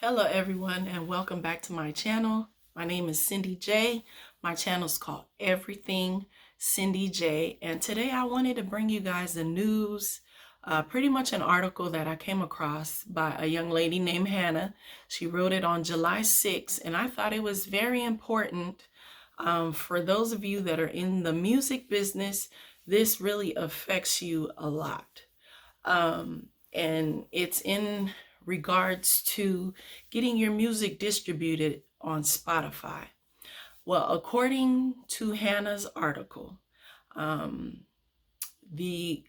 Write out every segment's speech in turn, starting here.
Hello everyone and welcome back to my channel. My name is Cindy J. My channel is called Everything Cindy J, and today I wanted to bring you guys the news, pretty much an article that I came across by a young lady named Hannah. She wrote it on July 6th, and I thought it was very important for those of you that are in the music business. This really affects you a lot, and it's in regards to getting your music distributed on Spotify. Well, according to Hannah's article, the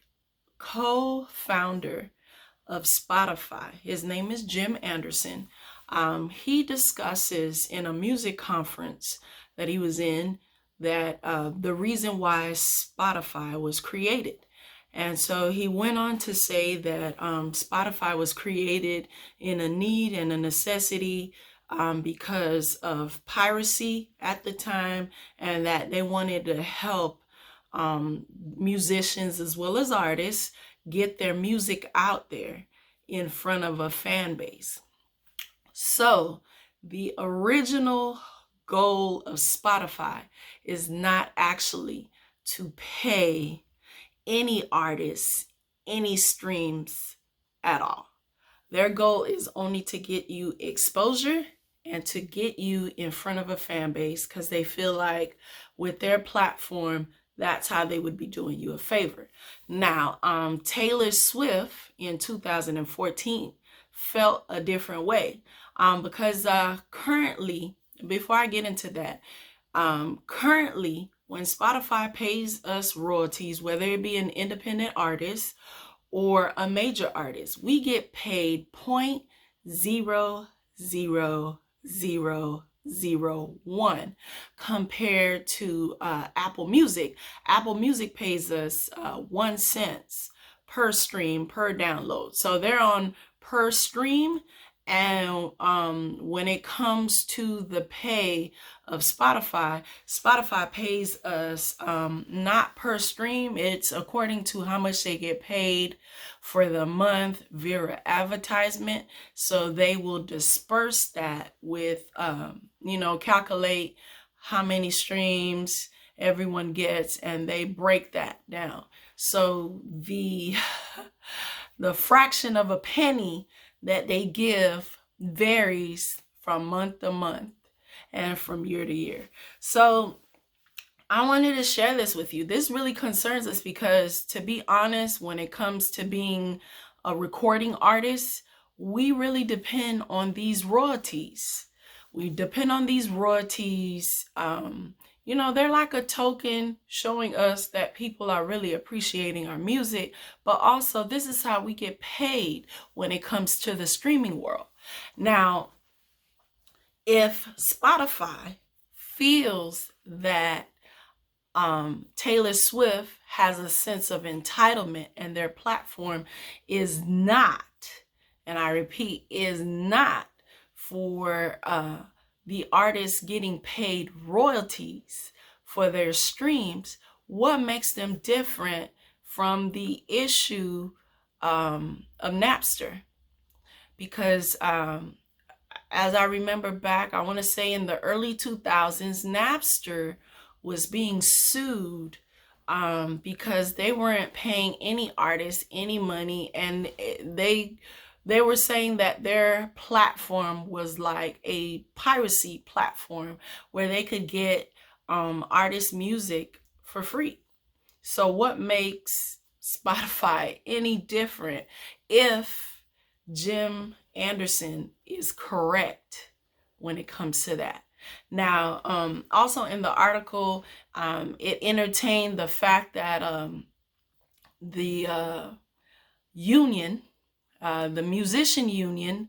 co-founder of Spotify, his name is Jim Anderson, he discusses in a music conference that he was in that the reason why Spotify was created. And so he went on to say that Spotify was created in a need and a necessity because of piracy at the time, and that they wanted to help musicians as well as artists get their music out there in front of a fan base. So the original goal of Spotify is not actually to pay any artists any streams at all. Their goal is only to get you exposure and to get you in front of a fan base, because they feel like with their platform, that's how they would be doing you a favor. Now, Taylor Swift in 2014 felt a different way because currently, before I get into that, currently, when Spotify pays us royalties, whether it be an independent artist or a major artist, we get paid 0.0001 compared to Apple Music. Apple Music pays us 1 cent per stream, per download. So they're on per stream. And when it comes to the pay of Spotify, Spotify pays us not per stream. It's according to how much they get paid for the month via advertisement. So they will disperse that with, calculate how many streams everyone gets, and they break that down. So the fraction of a penny that they give varies from month to month and from year to year. So I wanted to share this with you. This really concerns us because, to be honest, when it comes to being a recording artist, we really depend on these royalties. We depend on these royalties. They're like a token showing us that people are really appreciating our music, but also this is how we get paid when it comes to the streaming world. Now, if Spotify feels that Taylor Swift has a sense of entitlement and their platform is not, and I repeat, is not for the artists getting paid royalties for their streams, what makes them different from the issue of Napster? Because as I remember back, I want to say in the early 2000s, Napster was being sued because they weren't paying any artists any money, and they were saying that their platform was like a piracy platform where they could get artist music for free. So what makes Spotify any different if Jim Anderson is correct when it comes to that? Now, also in the article, it entertained the fact that the union, the musician union,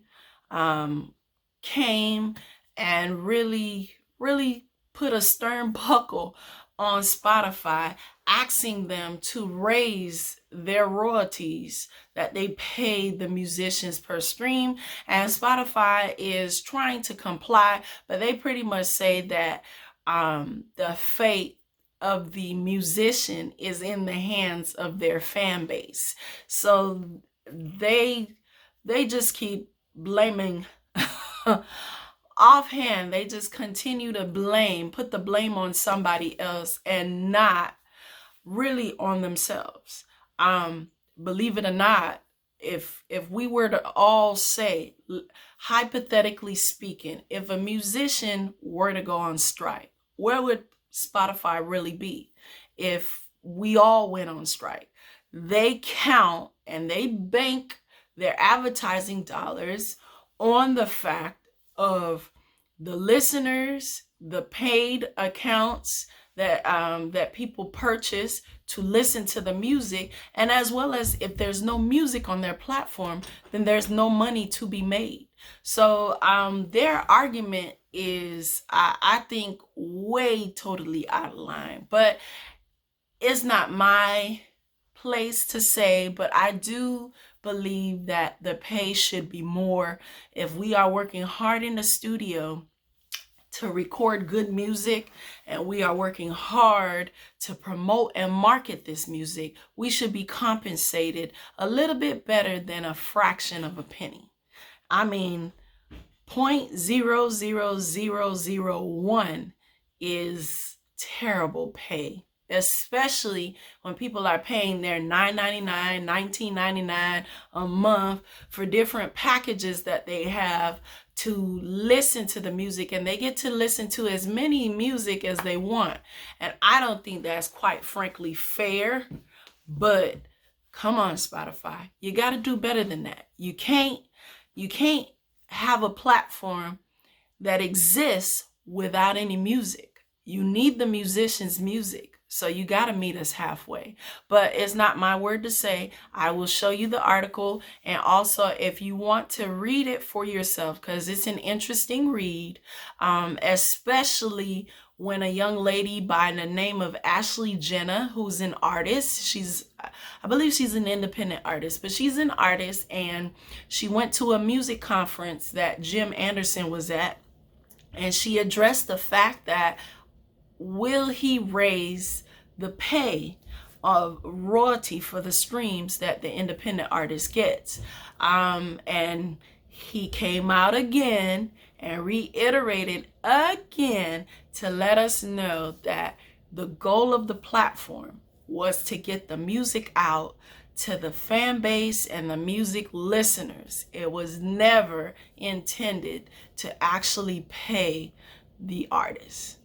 came and really put a stern buckle on Spotify, asking them to raise their royalties that they pay the musicians per stream. And Spotify is trying to comply, but they pretty much say that the fate of the musician is in the hands of their fan base. So they just keep blaming offhand, they just continue to put the blame on somebody else and not really on themselves. Believe it or not, if we were to all say, hypothetically speaking, if a musician were to go on strike, where would Spotify really be if we all went on strike? They count and they bank their advertising dollars on the fact of the listeners, the paid accounts that people purchase to listen to the music, and as well as if there's no music on their platform, then there's no money to be made. So their argument is, I think, way totally out of line. But it's not my place to say, but I do believe that the pay should be more. If we are working hard in the studio to record good music and we are working hard to promote and market this music, we should be compensated a little bit better than a fraction of a penny. I mean, 0.00001 is terrible pay, especially when people are paying their $9.99, $19.99 a month for different packages that they have to listen to the music, and they get to listen to as many music as they want. And I don't think that's quite frankly fair, but come on, Spotify, you got to do better than that. You can't have a platform that exists without any music. You need the musicians' music. So you got to meet us halfway. But it's not my word to say. I will show you the article. And also, if you want to read it for yourself, because it's an interesting read, especially when a young lady by the name of Ashley Jenna, who's an artist, I believe she's an independent artist, but she's an artist, and she went to a music conference that Jim Anderson was at, and she addressed the fact that, will he raise the pay of royalty for the streams that the independent artist gets? And he came out again and reiterated again to let us know that the goal of the platform was to get the music out to the fan base and the music listeners. It was never intended to actually pay the artist.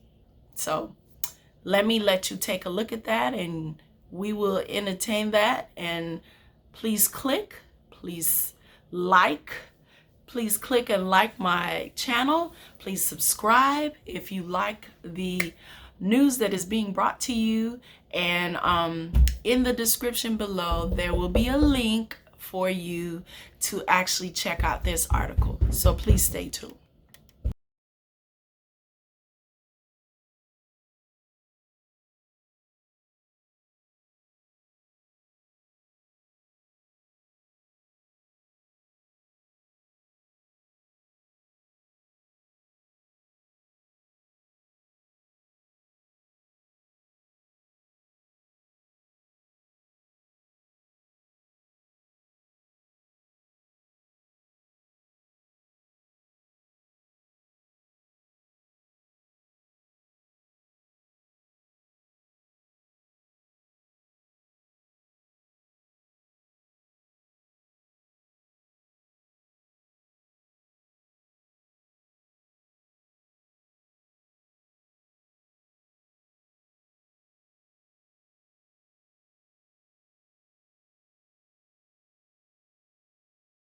So let you take a look at that, and we will entertain that. And please click and like my channel. Please subscribe if you like the news that is being brought to you. And in the description below, there will be a link for you to actually check out this article. So please stay tuned.